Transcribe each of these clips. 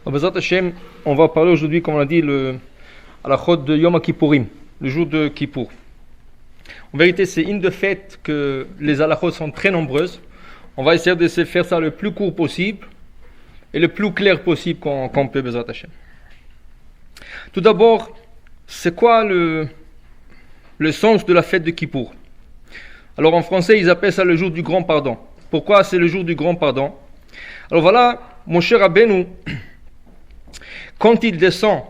Bezrat Hashem, on va parler aujourd'hui, comme on l'a dit, à la chôte de Yom Kippourim, le jour de Kippour. En vérité, c'est une de fait que les halachot sont très nombreuses. On va essayer de faire ça le plus court possible et le plus clair possible qu'on peut, Bezrat Hashem. Tout d'abord, c'est quoi le sens de la fête de Kippour? Alors en français, ils appellent ça le jour du grand pardon. Pourquoi c'est le jour du grand pardon? Alors voilà, mon cher Rabbeinu, quand il descend,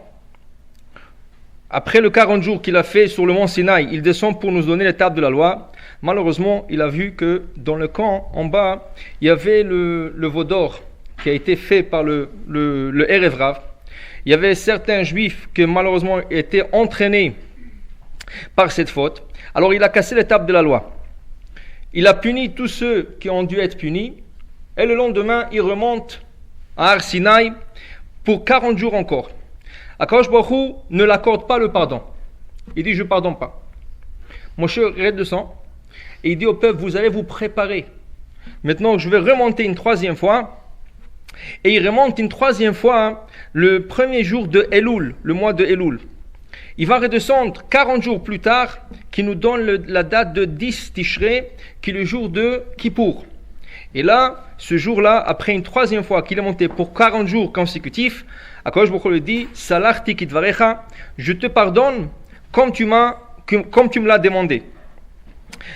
après le 40 jours qu'il a fait sur le mont Sinaï, il descend pour nous donner les tables de la loi. Malheureusement, il a vu que dans le camp, en bas, il y avait le veau d'or qui a été fait par le Erev Rav. Il y avait certains juifs qui malheureusement étaient entraînés par cette faute. Alors il a cassé les tables de la loi. Il a puni tous ceux qui ont dû être punis. Et le lendemain, il remonte à Har Sinaï pour 40 jours encore. Akadosh Baruch Hu ne l'accorde pas le pardon. Il dit, je ne pardonne pas. Moshe redescend et il dit au peuple, vous allez vous préparer. Maintenant, je vais remonter une troisième fois. Et il remonte une troisième fois le premier jour de Elul, le mois de Elul. Il va redescendre 40 jours plus tard, qui nous donne la date de 10 Tishrei, qui est le jour de Kippour. Et là, ce jour-là, après une troisième fois qu'il est monté pour 40 jours consécutifs, Akadosh Baruch Hu lui dit, Salachti kitvarecha, je te pardonne comme tu me l'as demandé.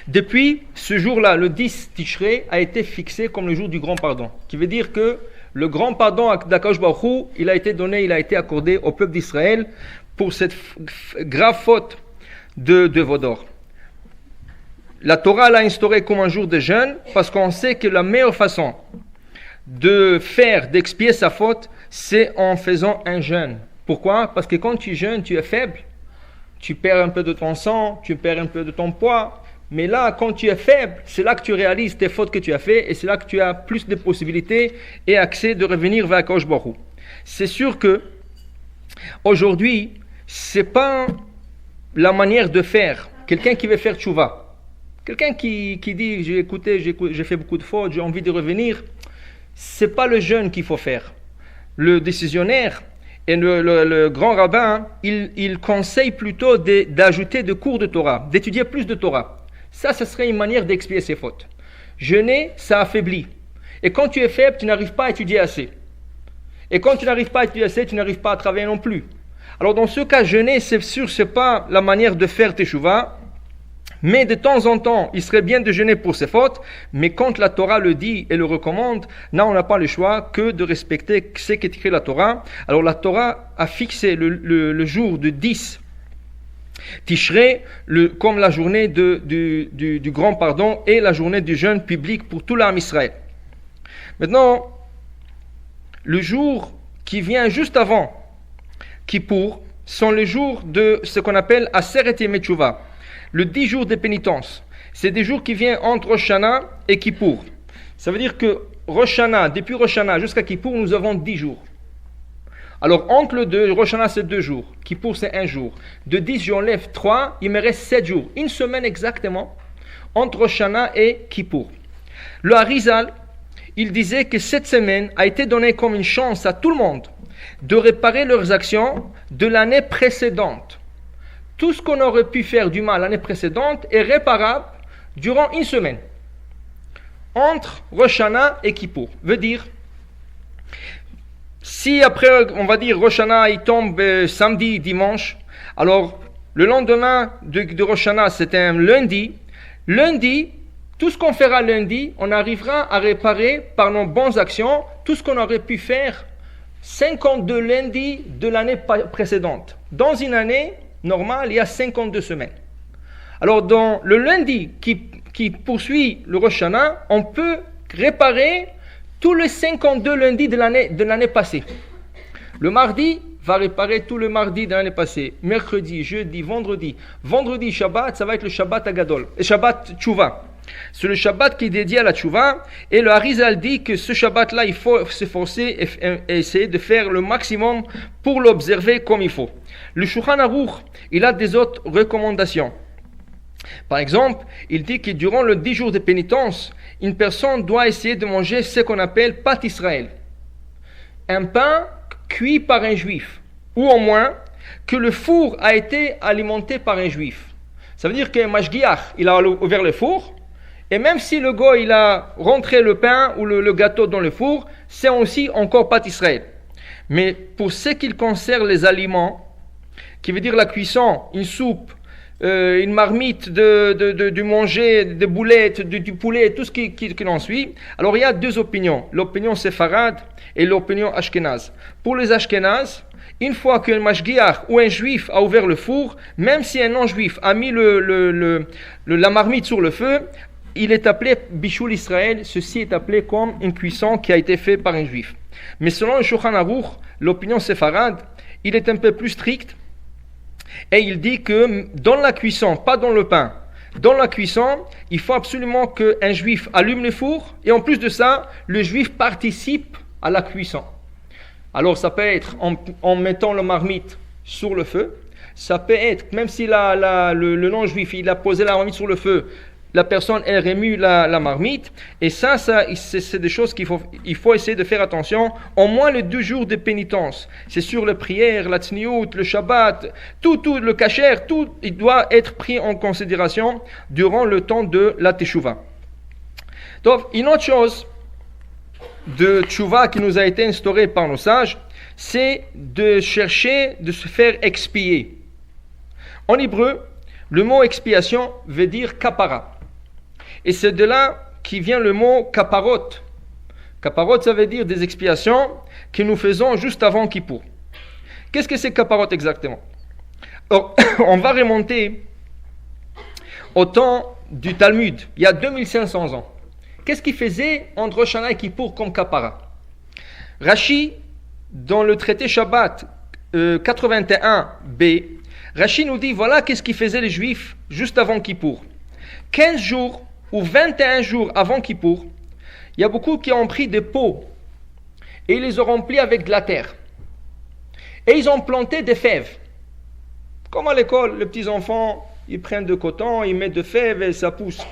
Depuis ce jour-là, le 10 Tishrei a été fixé comme le jour du grand pardon, qui veut dire que le grand pardon d'Akadosh Baruch Hu, il a été accordé au peuple d'Israël pour cette grave faute de veau d'or. La Torah l'a instauré comme un jour de jeûne parce qu'on sait que la meilleure façon d'expier sa faute, c'est en faisant un jeûne. Pourquoi? Parce que quand tu jeûnes, tu es faible, tu perds un peu de ton sang, tu perds un peu de ton poids. Mais là, quand tu es faible, c'est là que tu réalises tes fautes que tu as faites et c'est là que tu as plus de possibilités et accès de revenir vers Akadosh Baruch Hu. C'est sûr que aujourd'hui, c'est pas la manière de faire. Quelqu'un qui veut faire tchouva, quelqu'un qui dit j'ai fait beaucoup de fautes, j'ai envie de revenir, c'est pas le jeûne qu'il faut faire. Le décisionnaire et le grand rabbin, il conseille plutôt d'ajouter des cours de Torah, d'étudier plus de Torah. Ça, ce serait une manière d'expier ses fautes. Jeûner, ça affaiblit. Et quand tu es faible, tu n'arrives pas à étudier assez. Et quand tu n'arrives pas à étudier assez, tu n'arrives pas à travailler non plus. Alors dans ce cas, jeûner, c'est sûr, c'est pas la manière de faire teshuva, mais de temps en temps, il serait bien de jeûner pour ses fautes, mais quand la Torah le dit et le recommande, là on n'a pas le choix que de respecter ce qu'écrit la Torah. Alors la Torah a fixé le jour de 10 Tishrei comme la journée du grand pardon et la journée du jeûne public pour tout l'âme Israël. Maintenant, le jour qui vient juste avant Kippour sont les jours de ce qu'on appelle Aseret Yemei Teshuvah, le 10 jours de pénitence. C'est des jours qui viennent entre Rosh Hashanah et Kippour. Ça veut dire que depuis Rosh Hashanah jusqu'à Kippour, nous avons 10 jours. Alors entre le 2, Rosh Hashanah c'est 2 jours, Kippour c'est 1 jour. De 10, j'enlève 3, il me reste 7 jours. Une semaine exactement entre Rosh Hashanah et Kippour. Le Harizal, il disait que cette semaine a été donnée comme une chance à tout le monde de réparer leurs actions de l'année précédente. Tout ce qu'on aurait pu faire du mal l'année précédente est réparable durant une semaine. Entre Rosh Hashanah et Kippour. Veut dire, si après, on va dire, Rosh Hashanah, il tombe samedi, dimanche, alors le lendemain de Rosh Hashanah, c'est un lundi. Lundi, tout ce qu'on fera lundi, on arrivera à réparer par nos bonnes actions tout ce qu'on aurait pu faire 52 lundis de l'année précédente. Dans une année normale, il y a 52 semaines. Alors, dans le lundi qui poursuit le Rosh Hashanah, on peut réparer tous les 52 lundis de l'année passée. Le mardi va réparer tout le mardi de l'année passée. Mercredi, jeudi, vendredi. Vendredi, Shabbat, ça va être le Shabbat Agadol. Et Shabbat Tchouva. C'est le Shabbat qui est dédié à la Tchouva. Et le Harizal dit que ce Shabbat-là, il faut s'efforcer et essayer de faire le maximum pour l'observer comme il faut. Le Shulchan Aruch, il a des autres recommandations. Par exemple, il dit que durant le 10 jours de pénitence, une personne doit essayer de manger ce qu'on appelle pâte Israël. Un pain cuit par un juif, ou au moins que le four a été alimenté par un juif. Ça veut dire qu'un mashgiach, il a ouvert le four, et même si le gars il a rentré le pain ou le gâteau dans le four, c'est aussi encore pas d'Israël. Mais pour ce qui concerne les aliments, qui veut dire la cuisson, une soupe, une marmite du manger, des boulettes, du poulet, tout ce qui en suit. Alors il y a deux opinions, l'opinion séfarade et l'opinion ashkénaze. Pour les ashkénazes, une fois qu'un mashgiach ou un juif a ouvert le four, même si un non-juif a mis la marmite sur le feu, il est appelé Bichoul Israël, ceci est appelé comme une cuisson qui a été faite par un juif. Mais selon le Shulchan Aruch, l'opinion séfarade, il est un peu plus strict. Et il dit que dans la cuisson, pas dans le pain, dans la cuisson, il faut absolument qu'un juif allume le four et en plus de ça, le juif participe à la cuisson. Alors ça peut être en mettant la marmite sur le feu, ça peut être, même si le non-juif il a posé la marmite sur le feu, la personne elle remue la marmite, et ça c'est des choses qu'il faut essayer de faire attention, au moins les 2 jours de pénitence. C'est sur les prières, la tsniout, le shabbat, tout le kasher, tout il doit être pris en considération durant le temps de la teshuva. Donc une autre chose de teshuva qui nous a été instaurée par nos sages, c'est de chercher de se faire expier. En hébreu, le mot expiation veut dire kapara. Et c'est de là qui vient le mot kaparot. Kaparot, ça veut dire des expiations que nous faisons juste avant Kippour. Qu'est-ce que c'est kaparot exactement? Alors, on va remonter au temps du Talmud, il y a 2500 ans. Qu'est-ce qu'il faisait entre Rosh Hashanah et Kippour comme kapara? Rashi, dans le traité Shabbat 81b, Rashi nous dit, voilà qu'est-ce qu'ils faisaient les Juifs juste avant Kippour. 15 jours ou 21 jours avant Kippour, il y a beaucoup qui ont pris des pots et ils les ont remplis avec de la terre. Et ils ont planté des fèves. Comme à l'école, les petits enfants, ils prennent de coton, ils mettent de fèves et ça pousse.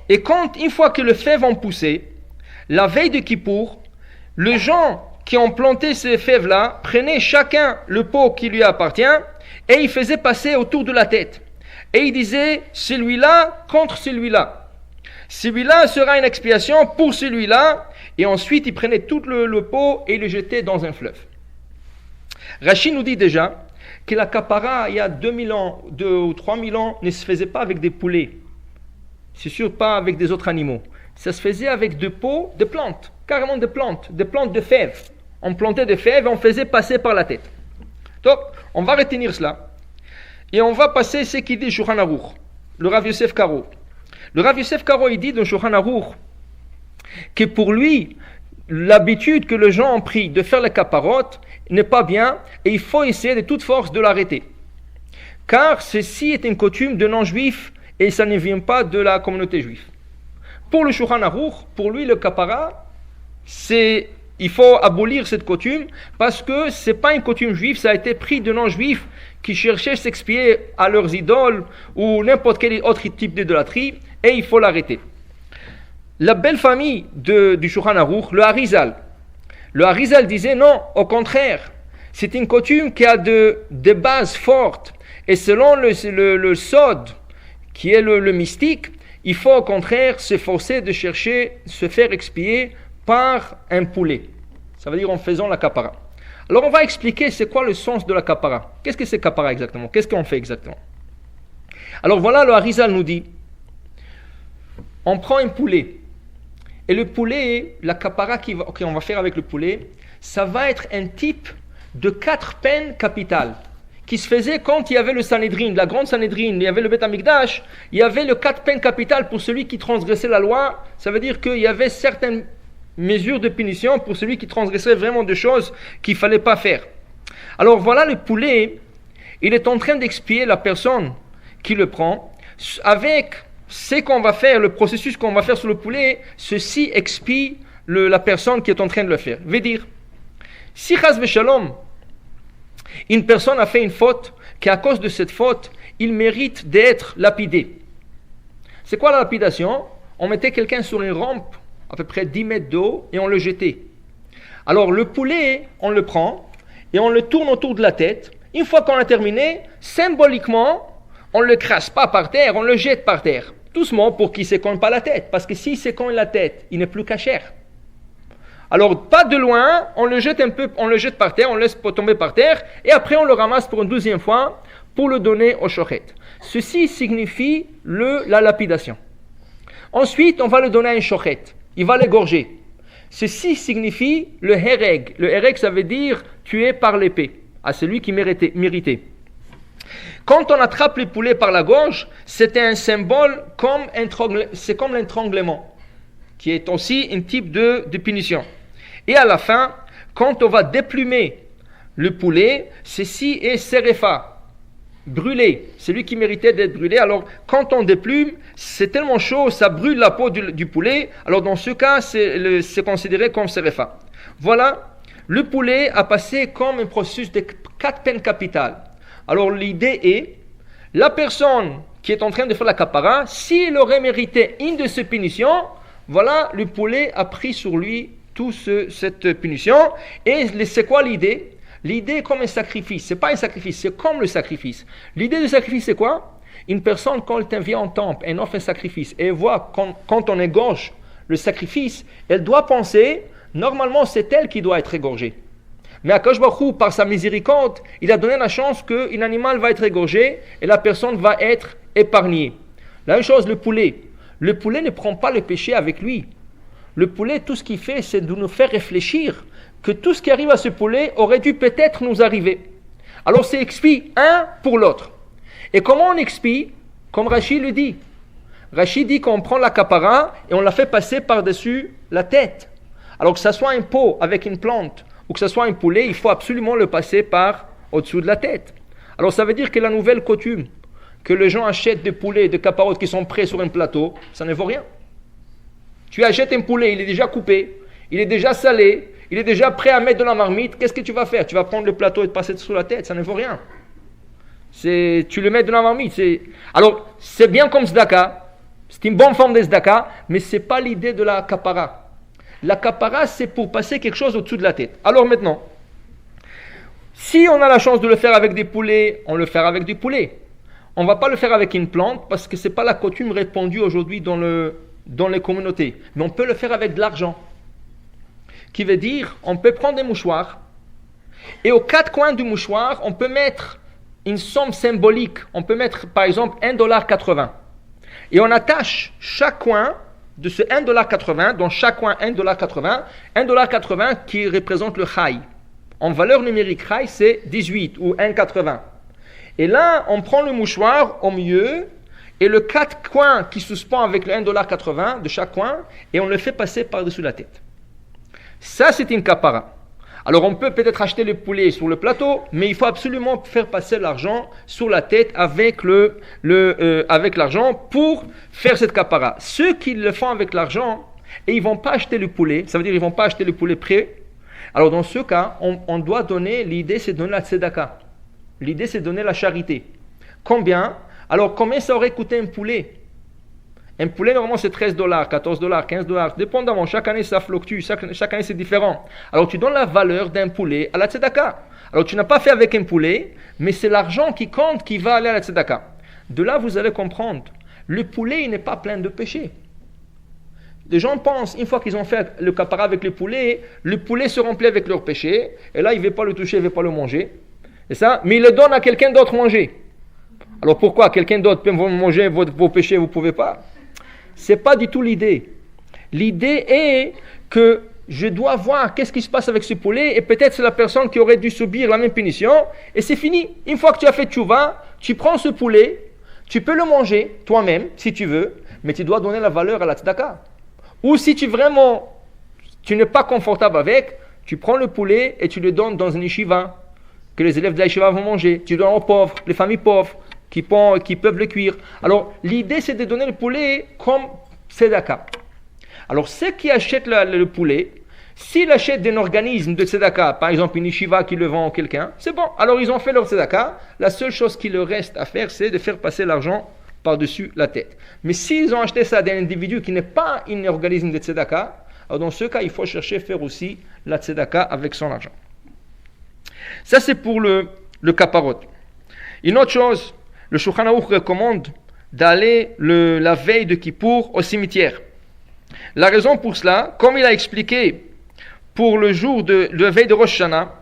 Et une fois que les fèves ont poussé, la veille de Kippour, les gens qui ont planté ces fèves-là prenaient chacun le pot qui lui appartient et ils faisaient passer autour de la tête. Et ils disaient, celui-là contre celui-là. Celui-là sera une expiation pour celui-là. Et ensuite, ils prenaient tout le pot et le jetaient dans un fleuve. Rashi nous dit déjà que la kapara, il y a 2000 ans, 2 ou 3000 ans, ne se faisait pas avec des poulets. C'est sûr, pas avec des autres animaux. Ça se faisait avec des pots de plantes, carrément des plantes de fèves. On plantait des fèves et on faisait passer par la tête. Donc, on va retenir cela. Et on va passer ce qu'il dit Shulchan Aruch, le Rav Yosef Karo. Le Rav Yosef Karo, il dit dans Shulchan Aruch que pour lui, l'habitude que les gens ont pris de faire les kaparot n'est pas bien et il faut essayer de toute force de l'arrêter. Car ceci est une coutume de non-juifs et ça ne vient pas de la communauté juive. Pour le Shulchan Aruch, pour lui, le kapara, il faut abolir cette coutume parce que ce n'est pas une coutume juive, ça a été pris de non-juifs qui cherchaient à s'expier à leurs idoles ou n'importe quel autre type d'idolâtrie et il faut l'arrêter. La belle famille du Shulchan Aruch, le Harizal disait non, au contraire, c'est une coutume qui a des bases fortes et selon le Sod, qui est le mystique, il faut au contraire s'efforcer de chercher, se faire expier par un poulet. Ça veut dire en faisant la kapara. Alors on va expliquer c'est quoi le sens de la kapara. Qu'est-ce que c'est kapara exactement? Qu'est-ce qu'on fait exactement? Alors voilà, le Harizal nous dit, on prend un poulet. Et le poulet, la kapara qu'on va faire avec le poulet, ça va être un type de 4 peines capitales qui se faisait quand il y avait le Sanhédrin, la grande Sanhédrin, il y avait le Beth Amikdash, il y avait le 4 peines capitales pour celui qui transgressait la loi. Ça veut dire qu'il y avait certaines mesures de punition pour celui qui transgressait vraiment des choses qu'il ne fallait pas faire. Alors voilà, le poulet, il est en train d'expier la personne qui le prend avec ce qu'on va faire, le processus qu'on va faire sur le poulet, ceci expie la personne qui est en train de le faire. Veut dire, si chas v'shalom, une personne a fait une faute, qu'à cause de cette faute, il mérite d'être lapidé. C'est quoi la lapidation? On mettait quelqu'un sur une rampe, à peu près 10 mètres d'eau, et on le jetait. Alors le poulet, on le prend, et on le tourne autour de la tête. Une fois qu'on a terminé, symboliquement, on ne le crache pas par terre, on le jette par terre. Doucement pour qu'il ne s'écogne pas la tête. Parce que s'il s'écogne la tête, il n'est plus cachère. Alors, pas de loin, on le jette par terre, on le laisse tomber par terre, et après on le ramasse pour une deuxième fois pour le donner au shochet. Ceci signifie la lapidation. Ensuite, on va le donner à un shochet. Il va l'égorger. Ceci signifie le hereg. Le hereg, ça veut dire tuer par l'épée, à celui qui méritait. Quand on attrape les poulets par la gorge, c'était un symbole c'est comme l'étranglement, qui est aussi un type de punition. Et à la fin, quand on va déplumer le poulet, ceci est serefa, brûlé, celui qui méritait d'être brûlé. Alors quand on déplume, c'est tellement chaud, ça brûle la peau du poulet. Alors dans ce cas, c'est considéré comme serefa. Voilà, le poulet a passé comme un processus de 4 peines capitales. Alors l'idée est, la personne qui est en train de faire la kapara, s'il aurait mérité une de ces punitions, voilà, le poulet a pris sur lui toute cette punition. Et c'est quoi l'idée? L'idée est comme un sacrifice. Ce n'est pas un sacrifice, c'est comme le sacrifice. L'idée du sacrifice, c'est quoi? Une personne, quand elle vient en temple, elle offre un sacrifice, et elle voit quand on égorge le sacrifice, elle doit penser, normalement c'est elle qui doit être égorgée. Mais Akadosh Baruch Hu, par sa miséricorde, il a donné la chance qu'un animal va être égorgé et la personne va être épargnée. La même chose, le poulet. Le poulet ne prend pas le péché avec lui. Le poulet, tout ce qu'il fait, c'est de nous faire réfléchir que tout ce qui arrive à ce poulet aurait dû peut-être nous arriver. Alors c'est expie un pour l'autre. Et comment on expie? Comme Rachid le dit. Rachid dit qu'on prend la kapara et on la fait passer par-dessus la tête. Alors que ce soit un pot avec une plante ou que ce soit un poulet, il faut absolument le passer par au-dessous de la tête. Alors ça veut dire que la nouvelle coutume, que les gens achètent des poulets, des caparottes qui sont prêts sur un plateau, ça ne vaut rien. Tu achètes un poulet, il est déjà coupé, il est déjà salé, il est déjà prêt à mettre dans la marmite, qu'est-ce que tu vas faire? Tu vas prendre le plateau et te passer sous la tête, ça ne vaut rien. Tu le mets dans la marmite. Alors, c'est bien comme tzedaka, c'est une bonne forme de tzedaka, mais ce n'est pas l'idée de la kapara. La kapara, c'est pour passer quelque chose au-dessous de la tête. Alors maintenant, si on a la chance de le faire avec des poulets, on le fait avec des poulets. On ne va pas le faire avec une plante parce que ce n'est pas la coutume répandue aujourd'hui dans les communautés. Mais on peut le faire avec de l'argent. Qui veut dire, on peut prendre des mouchoirs et aux 4 coins du mouchoir, on peut mettre une somme symbolique. On peut mettre par exemple $1,80. Et on attache chaque coin de ce $1,80, dans chaque coin $1,80, $1,80 qui représente le chai. En valeur numérique, chai c'est 18 ou 1,80. Et là, on prend le mouchoir au milieu et le 4 coins qui suspend avec le $1,80 de chaque coin et on le fait passer par-dessus la tête. Ça, c'est une kapara. Alors, on peut peut-être acheter le poulet sur le plateau, mais il faut absolument faire passer l'argent sur la tête avec l'argent pour faire cette kapara. Ceux qui le font avec l'argent et ils ne vont pas acheter le poulet, ça veut dire qu'ils ne vont pas acheter le poulet prêt. Alors, dans ce cas, on doit donner, l'idée c'est de donner la tzedaka. L'idée c'est de donner la charité. Combien? Alors, combien ça aurait coûté un poulet? Un poulet, normalement, c'est $13, $14, $15, dépendamment. Chaque année, ça fluctue. Chaque année, c'est différent. Alors, tu donnes la valeur d'un poulet à la tzedaka. Alors, tu n'as pas fait avec un poulet, mais c'est l'argent qui compte qui va aller à la tzedaka. De là, vous allez comprendre. Le poulet, il n'est pas plein de péchés. Les gens pensent, une fois qu'ils ont fait le kapara avec le poulet se remplit avec leurs péchés. Et là, il ne veut pas le toucher, il ne veut pas le manger. C'est ça? Mais il le donne à quelqu'un d'autre manger. Alors, pourquoi? Quelqu'un d'autre peut manger vos péchés, vous ne pouvez pas? Ce n'est pas du tout l'idée. L'idée est que je dois voir qu'est-ce qui se passe avec ce poulet et peut-être c'est la personne qui aurait dû subir la même punition et c'est fini. Une fois que tu as fait tchouva, tu prends ce poulet, tu peux le manger toi-même si tu veux, mais tu dois donner la valeur à la tzedaka. Ou si tu n'es pas confortable avec, tu prends le poulet et tu le donnes dans une yeshiva, que les élèves de la yeshiva vont manger. Tu le donnes aux pauvres, les familles pauvres, qui peuvent le cuire. Alors, l'idée, c'est de donner le poulet comme tzedaka. Alors, ceux qui achètent le poulet, s'ils achètent d'un organisme de tzedaka, par exemple une yeshiva qui le vend à quelqu'un, c'est bon. Alors, ils ont fait leur tzedaka. La seule chose qui leur reste à faire, c'est de faire passer l'argent par-dessus la tête. Mais s'ils ont acheté ça d'un individu qui n'est pas un organisme de tzedaka, alors dans ce cas, il faut chercher à faire aussi la tzedaka avec son argent. Ça, c'est pour le kaparot. Une autre chose, le Shulchan Aruch recommande d'aller la veille de Kippour au cimetière. La raison pour cela, comme il a expliqué pour le jour de veille de Rosh Hashanah,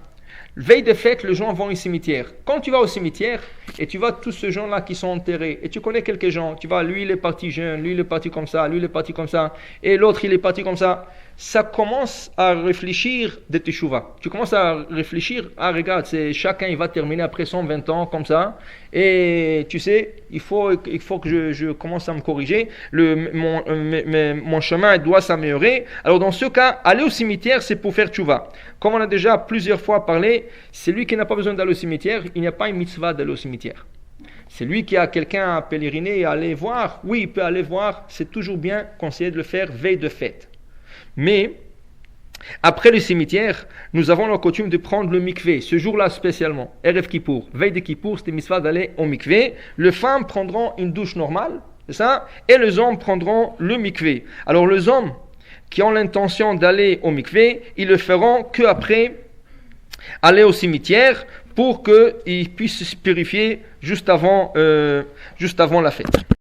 veille de fête, les gens vont au cimetière. Quand tu vas au cimetière et tu vois tous ces gens-là qui sont enterrés et tu connais quelques gens, tu vois, lui il est parti jeune, lui il est parti comme ça, lui il est parti comme ça et l'autre il est parti comme ça. Ça commence à réfléchir de teshuva. Tu commences à réfléchir, regarde, chacun il va terminer après 120 ans comme ça et tu sais, il faut que je commence à me corriger, mon chemin doit s'améliorer. Alors dans ce cas, aller au cimetière c'est pour faire teshuva. Comme on a déjà plusieurs fois parlé, c'est lui qui n'a pas besoin d'aller au cimetière, il n'y a pas une mitzvah d'aller au cimetière. C'est lui qui a quelqu'un à pèleriner et à aller voir, oui il peut aller voir, c'est toujours bien conseillé de le faire veille de fête. Mais, après le cimetière, nous avons la coutume de prendre le mikvé, ce jour-là spécialement, Erev Kippour. Veille de Kippour, c'était mitzvah d'aller au mikvé. Les femmes prendront une douche normale, c'est ça, et les hommes prendront le mikvé. Alors les hommes qui ont l'intention d'aller au mikvé, ils le feront qu'après aller au cimetière pour qu'ils puissent se purifier juste avant la fête.